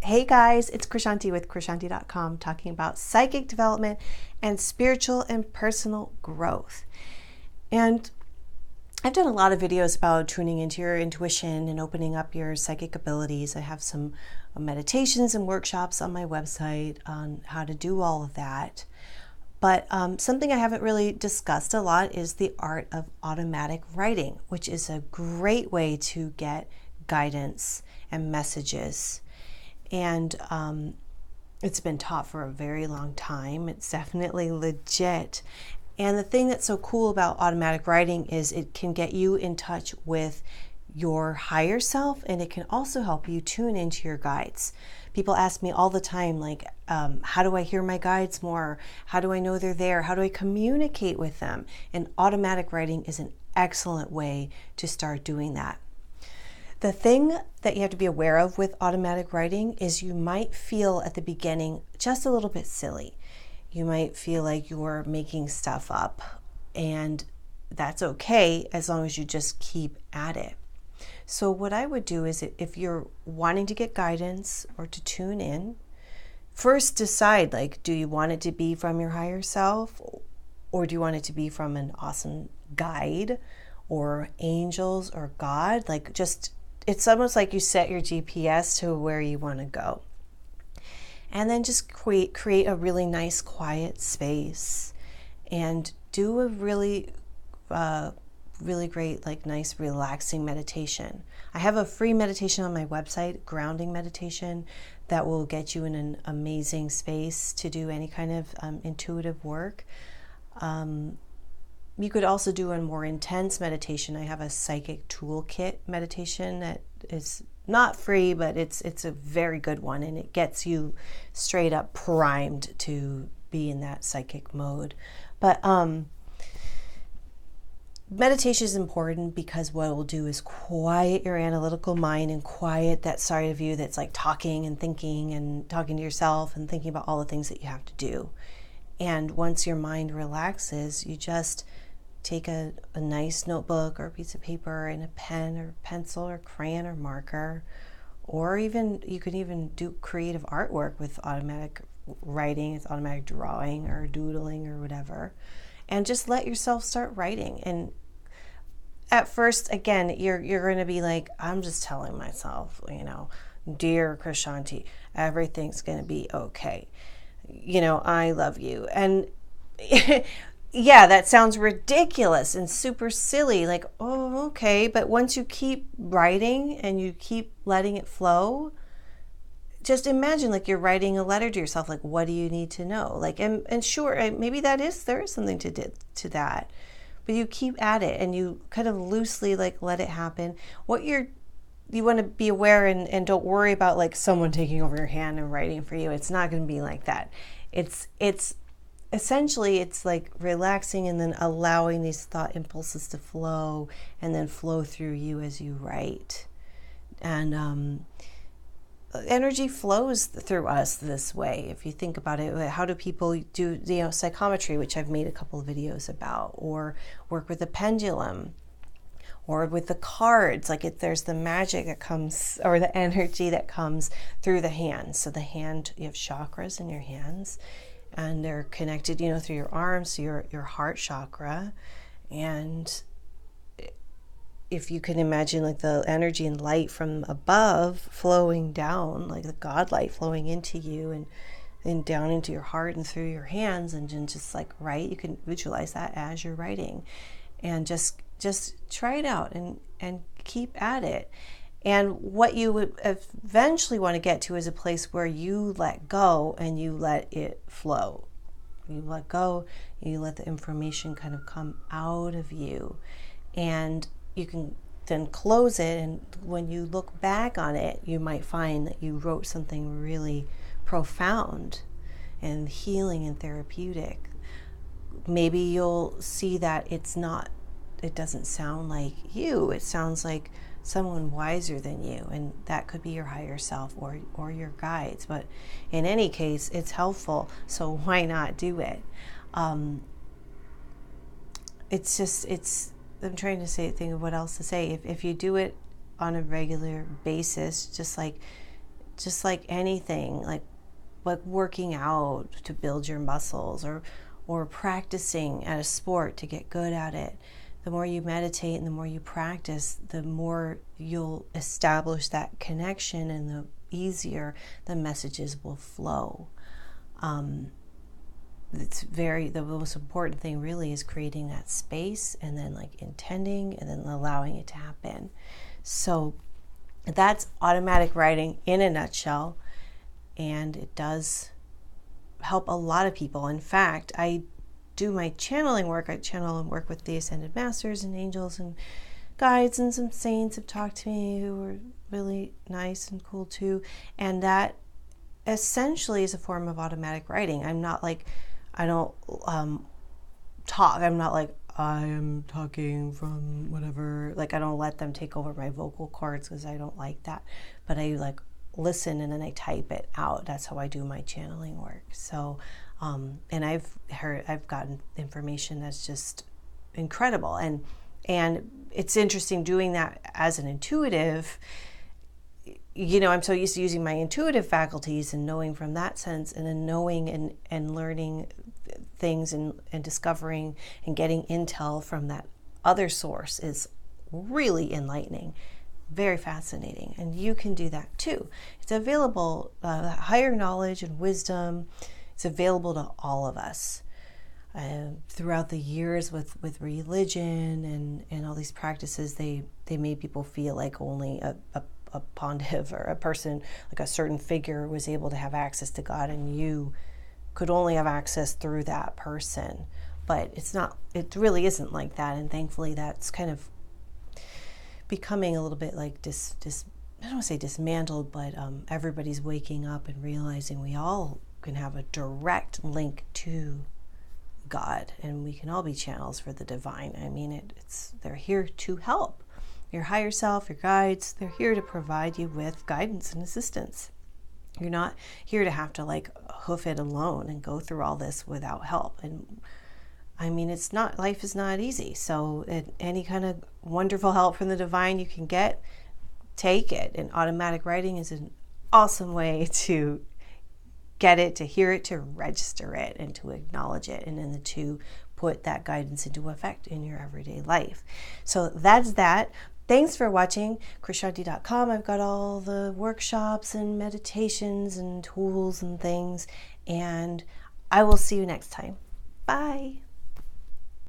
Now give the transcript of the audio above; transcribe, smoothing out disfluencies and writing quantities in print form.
Hey guys, it's Krishantiw with Krishantiw.com talking about psychic development and spiritual and personal growth. And I've done a lot of videos about tuning into your intuition and opening up your psychic abilities. I have some meditations and workshops on my website on how to do all of that. But something I haven't really discussed a lot is the art of automatic writing, which is a great way to get guidance and messages. And it's been taught for a very long time. It's definitely legit. And the thing that's so cool about automatic writing is it can get you in touch with your higher self, and it can also help you tune into your guides. People ask me all the time, like, how do I hear my guides more? How do I know they're there? How do I communicate with them? And automatic writing is an excellent way to start doing that. The thing that you have to be aware of with automatic writing is you might feel at the beginning just a little bit silly. You might feel like you're making stuff up, and that's okay as long as you just keep at it. So what I would do is, if you're wanting to get guidance or to tune in, first decide, like, do you want it to be from your higher self, or do you want it to be from an awesome guide or angels or God? Like, just, it's almost like you set your GPS to where you want to go. And then just create a really nice quiet space and do a really great, like, nice relaxing meditation. I have a free meditation on my website, grounding meditation, that will get you in an amazing space to do any kind of intuitive work. You could also do a more intense meditation. I have a psychic toolkit meditation that is not free, but it's a very good one, and it gets you straight up primed to be in that psychic mode. But meditation is important because what it will do is quiet your analytical mind and quiet that side of you that's like talking and thinking and talking to yourself and thinking about all the things that you have to do. And once your mind relaxes, you just take a nice notebook or a piece of paper and a pen or pencil or crayon or marker, or even you could even do creative artwork with automatic writing. It's automatic drawing or doodling or whatever, and just let yourself start writing. And at first, again, you're going to be like, I'm just telling myself, dear Krishanti, everything's going to be okay. I love you. And yeah, that sounds ridiculous and super silly. Like, oh, okay. But once you keep writing and you keep letting it flow, just imagine like you're writing a letter to yourself. Like, what do you need to know? Like, and sure, maybe there is something to that, but you keep at it and you kind of loosely like let it happen. You want to be aware and don't worry about like someone taking over your hand and writing for you. It's not going to be like that. It's essentially, it's like relaxing and then allowing these thought impulses to flow and then flow through you as you write. And energy flows through us this way. If you think about it, how do people do psychometry, which I've made a couple of videos about, or work with a pendulum, or with the cards? Like, there's the magic that comes, or the energy that comes through the hands. So the hand, you have chakras in your hands, and they're connected, through your arms, to your heart chakra. And if you can imagine like the energy and light from above flowing down, like the God light flowing into you and down into your heart and through your hands, and then just like write, you can visualize that as you're writing, and just try it out and keep at it. And what you would eventually want to get to is a place where you let go and you let it flow. You let go, you let the information kind of come out of you, and you can then close it. And when you look back on it, you might find that you wrote something really profound and healing and therapeutic. Maybe you'll see that it doesn't sound like you. It sounds like someone wiser than you, and that could be your higher self or your guides. But in any case, it's helpful, so why not do it? I'm trying to think of what else to say. If you do it on a regular basis, just like just like anything, like working out to build your muscles, or practicing at a sport to get good at it. The more you meditate and the more you practice, the more you'll establish that connection, and the easier the messages will flow. The most important thing really is creating that space, and then like intending, and then allowing it to happen. So that's automatic writing in a nutshell, and it does help a lot of people. In fact, I do my channeling work. I channel and work with the Ascended Masters and angels and guides, and some saints have talked to me who were really nice and cool too. And that essentially is a form of automatic writing. I'm not like, I don't talk. I'm not like, I am talking from whatever. Like, I don't let them take over my vocal cords, because I don't like that. But I like listen, and then I type it out. That's how I do my channeling work. So, and I've gotten information that's just incredible. And it's interesting doing that as an intuitive. I'm so used to using my intuitive faculties and knowing from that sense, and then knowing and learning things, and discovering and getting intel from that other source is really enlightening, very fascinating. And you can do that too. It's available, higher knowledge and wisdom, it's available to all of us. Throughout the years with religion and all these practices, they made people feel like only a pontiff or a person, like a certain figure, was able to have access to God, and you could only have access through that person. But it's not, it really isn't like that. And thankfully that's kind of becoming a little bit like I don't want to say dismantled, but everybody's waking up and realizing we all can have a direct link to God, and we can all be channels for the divine. I mean, they're here to help. Your higher self, your guides, they're here to provide you with guidance and assistance. You're not here to have to like hoof it alone and go through all this without help. And I mean, life is not easy. So any kind of wonderful help from the divine you can get, take it. And automatic writing is an awesome way to get it, to hear it, to register it, and to acknowledge it, and then to put that guidance into effect in your everyday life. So that's that. Thanks for watching. Krishanti.com. I've got all the workshops and meditations and tools and things, and I will see you next time. Bye.